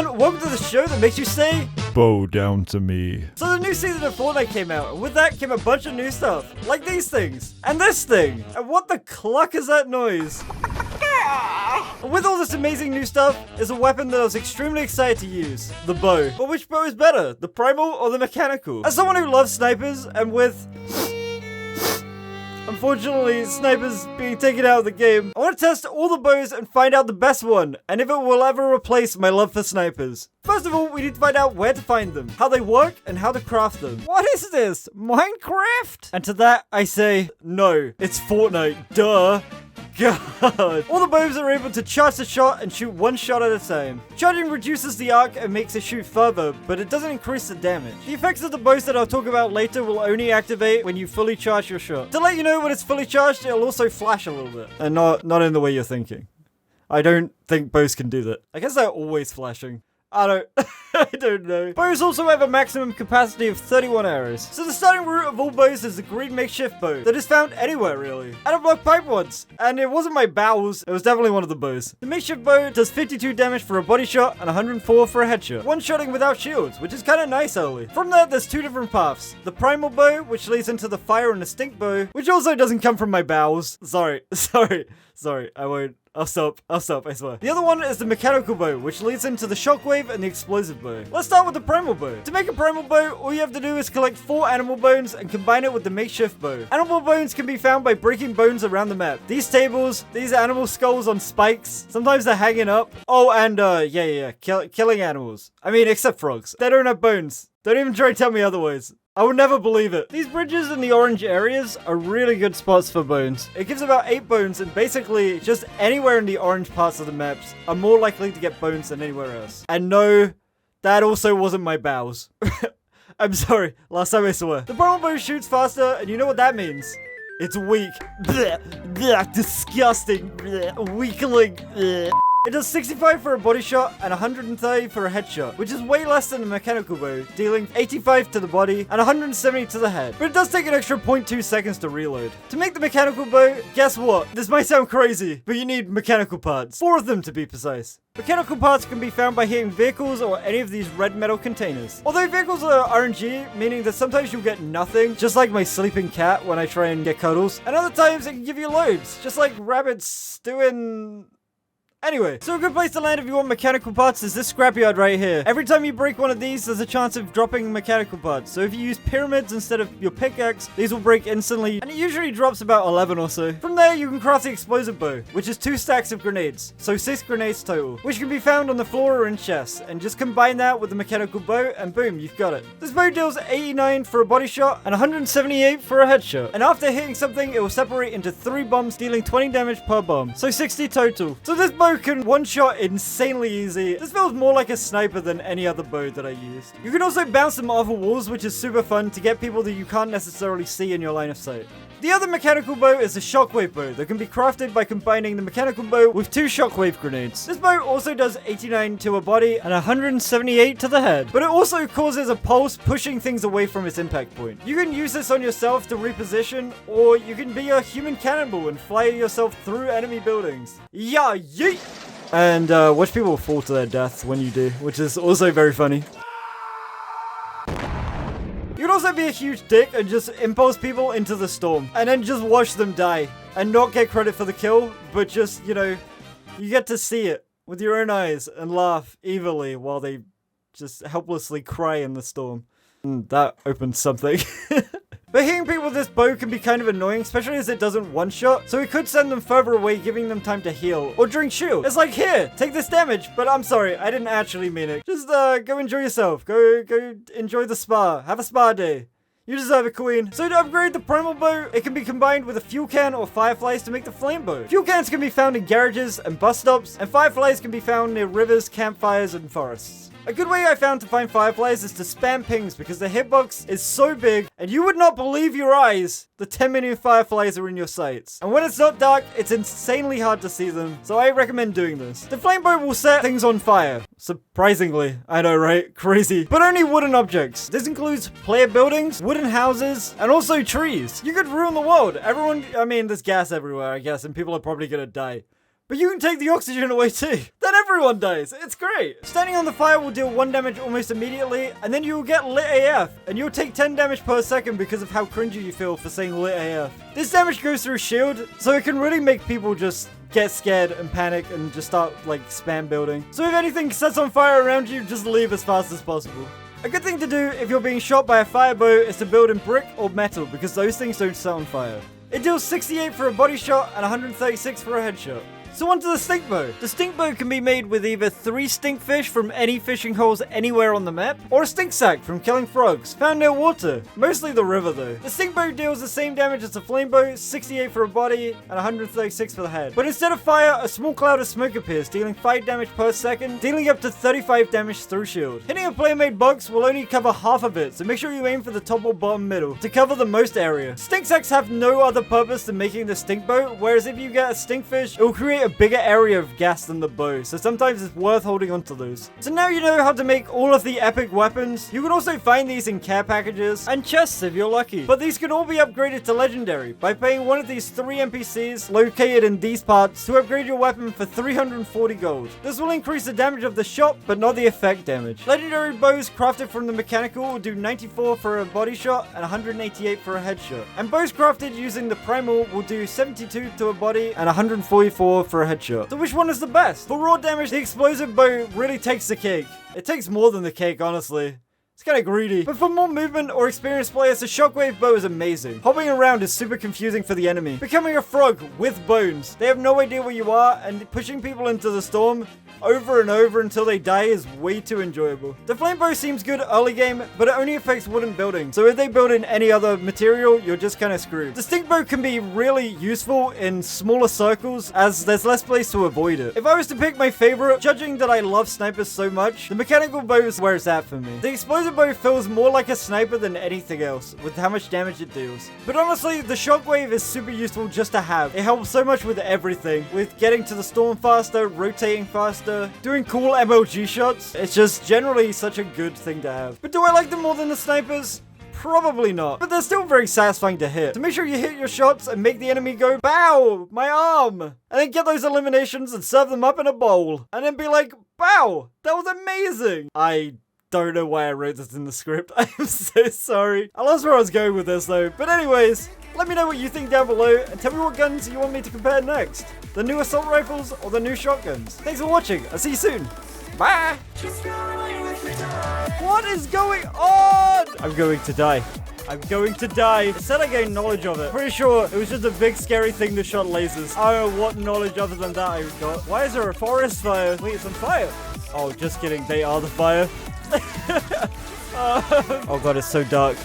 everyone, welcome to the show that makes you say, bow down to me. So the new season of Fortnite came out, and with that came a bunch of new stuff, like these things, and this thing, and what the cluck is that noise? And with all this amazing new stuff, is a weapon that I was extremely excited to use, the bow. But which bow is better, the primal or the mechanical? As someone who loves snipers, and with unfortunately, snipers being taken out of the game, I want to test all the bows and find out the best one, and if it will ever replace my love for snipers. First of all, we need to find out where to find them, how they work, and how to craft them. What is this? Minecraft? And to that, I say, no, it's Fortnite, duh. God. All the bows are able to charge the shot and shoot one shot at a time. Charging reduces the arc and makes it shoot further, but it doesn't increase the damage. The effects of the bows that I'll talk about later will only activate when you fully charge your shot. To let you know when it's fully charged, it'll also flash a little bit. And not in the way you're thinking. I don't think bows can do that. I guess they're always flashing. I don't know. Bows also have a maximum capacity of 31 arrows. So the starting route of all bows is the green makeshift bow that is found anywhere really. And I blocked pipe once, and it wasn't my bows, it was definitely one of the bows. The makeshift bow does 52 damage for a body shot and 104 for a headshot. One-shotting without shields, which is kind of nice early. From there, there's two different paths. The primal bow, which leads into the fire and the stink bow, which also doesn't come from my bows. Sorry, I won't. I'll stop, I swear. The other one is the mechanical bow, which leads into the shockwave and the explosive bow. Let's start with the primal bow. To make a primal bow, all you have to do is collect 4 animal bones and combine it with the makeshift bow. Animal bones can be found by breaking bones around the map. These tables, these animal skulls on spikes, sometimes they're hanging up. Oh, and killing animals. I mean, except frogs. They don't have bones. Don't even try to tell me otherwise. I would never believe it. These bridges in the orange areas are really good spots for bones. It gives about 8 bones, and basically just anywhere in the orange parts of the maps are more likely to get bones than anywhere else. And no, that also wasn't my bows. I'm sorry, last time I swear. The primal bow shoots faster, and you know what that means. It's weak. Blech, blech, disgusting. Blech, weakling. Blech. It does 65 for a body shot and 130 for a headshot, which is way less than the mechanical bow, dealing 85 to the body and 170 to the head. But it does take an extra 0.2 seconds to reload. To make the mechanical bow, guess what? This might sound crazy, but you need mechanical parts. 4 of them to be precise. Mechanical parts can be found by hitting vehicles or any of these red metal containers. Although vehicles are RNG, meaning that sometimes you'll get nothing, just like my sleeping cat when I try and get cuddles, and other times it can give you loads, just like rabbits doing... Anyway, so a good place to land if you want mechanical parts is this scrapyard right here. Every time you break one of these, there's a chance of dropping mechanical parts. So if you use pyramids instead of your pickaxe, these will break instantly, and it usually drops about 11 or so. From there, you can craft the explosive bow, which is 2 stacks of grenades. So 6 grenades total, which can be found on the floor or in chests. And just combine that with the mechanical bow, and boom, you've got it. This bow deals 89 for a body shot and 178 for a headshot. And after hitting something, it will separate into 3 bombs, dealing 20 damage per bomb. So 60 total. So this bow can one-shot insanely easy. This feels more like a sniper than any other bow that I used. You can also bounce them off of walls, which is super fun to get people that you can't necessarily see in your line of sight. The other mechanical bow is the shockwave bow that can be crafted by combining the mechanical bow with 2 shockwave grenades. This bow also does 89 to a body and 178 to the head, but it also causes a pulse, pushing things away from its impact point. You can use this on yourself to reposition, or you can be a human cannonball and fly yourself through enemy buildings. Yeah, yeet! And watch people fall to their death when you do, which is also very funny. You can also be a huge dick and just impulse people into the storm, and then just watch them die, and not get credit for the kill, but just, you know, you get to see it with your own eyes and laugh evilly while they just helplessly cry in the storm. That opens something. But hitting people with this bow can be kind of annoying, especially as it doesn't one-shot, so it could send them further away, giving them time to heal, or drink shield. It's like, here, take this damage, but I'm sorry, I didn't actually mean it. Just, go enjoy yourself. Go enjoy the spa. Have a spa day. You deserve it, queen. So to upgrade the primal bow, it can be combined with a fuel can or fireflies to make the flame bow. Fuel cans can be found in garages and bus stops, and fireflies can be found near rivers, campfires, and forests. A good way I found to find fireflies is to spam pings, because the hitbox is so big, and you would not believe your eyes, the 10 million fireflies are in your sights. And when it's not dark, it's insanely hard to see them, so I recommend doing this. The flame bow will set things on fire. Surprisingly, I know, right? Crazy. But only wooden objects. This includes player buildings, wooden houses, and also trees. You could ruin the world. I mean, there's gas everywhere, I guess, and people are probably gonna die. but you can take the oxygen away too. Then everyone dies. It's great. Standing on the fire will deal 1 damage almost immediately, and then you will get lit AF, and you'll take 10 damage per second because of how cringy you feel for saying lit AF. This damage goes through shield, so it can really make people just get scared and panic and just start like spam building. So if anything sets on fire around you, just leave as fast as possible. A good thing to do if you're being shot by a fire bow is to build in brick or metal because those things don't set on fire. It deals 68 for a body shot and 136 for a headshot. So onto the stink bow. The stink bow can be made with either 3 stinkfish from any fishing holes anywhere on the map, or a stink sack from killing frogs found near water, mostly the river though. The stink bow deals the same damage as the flame bow, 68 for a body and 136 for the head. But instead of fire, a small cloud of smoke appears, dealing 5 damage per second, dealing up to 35 damage through shield. Hitting a player made box will only cover half of it, so make sure you aim for the top or bottom middle to cover the most area. Stink sacks have no other purpose than making the stink bow, whereas if you get a stinkfish, it will create a bigger area of gas than the bow, so sometimes it's worth holding onto those. So now you know how to make all of the epic weapons. You can also find these in care packages and chests if you're lucky. But these can all be upgraded to legendary by paying one of these 3 NPCs located in these parts to upgrade your weapon for 340 gold. This will increase the damage of the shot, but not the effect damage. Legendary bows crafted from the mechanical will do 94 for a body shot and 188 for a headshot. And bows crafted using the primal will do 72 to a body and 144 for a headshot. So which one is the best? For raw damage, the explosive bow really takes the cake. It takes more than the cake, honestly. It's kind of greedy. But for more movement or experienced players, the shockwave bow is amazing. Hopping around is super confusing for the enemy. Becoming a frog with bones. They have no idea where you are, and pushing people into the storm over and over until they die is way too enjoyable. The flame bow seems good early game, but it only affects wooden buildings. So if they build in any other material, you're just kind of screwed. The stink bow can be really useful in smaller circles as there's less place to avoid it. If I was to pick my favorite, judging that I love snipers so much, the mechanical bow is where it's at for me. The explosive bow feels more like a sniper than anything else with how much damage it deals. But honestly, the shockwave is super useful just to have. It helps so much with everything. With getting to the storm faster, rotating faster, doing cool MLG shots. It's just generally such a good thing to have. But do I like them more than the snipers? Probably not, but they're still very satisfying to hit. So make sure you hit your shots and make the enemy go, "Bow, my arm!" And then get those eliminations and serve them up in a bowl. And then be like, "Bow, that was amazing!" I don't know why I wrote this in the script. I'm so sorry. I lost where I was going with this though. But anyways, let me know what you think down below and tell me what guns you want me to compare next. The new assault rifles or the new shotguns. Thanks for watching. I'll see you soon. Bye! What is going on? I'm going to die. I'm going to die. It said I gained knowledge of it. Pretty sure it was just a big scary thing that shot lasers. I don't know what knowledge other than that I got. Why is there a forest fire? Wait, it's on fire. Oh, just kidding. They are the fire. Oh god, it's so dark.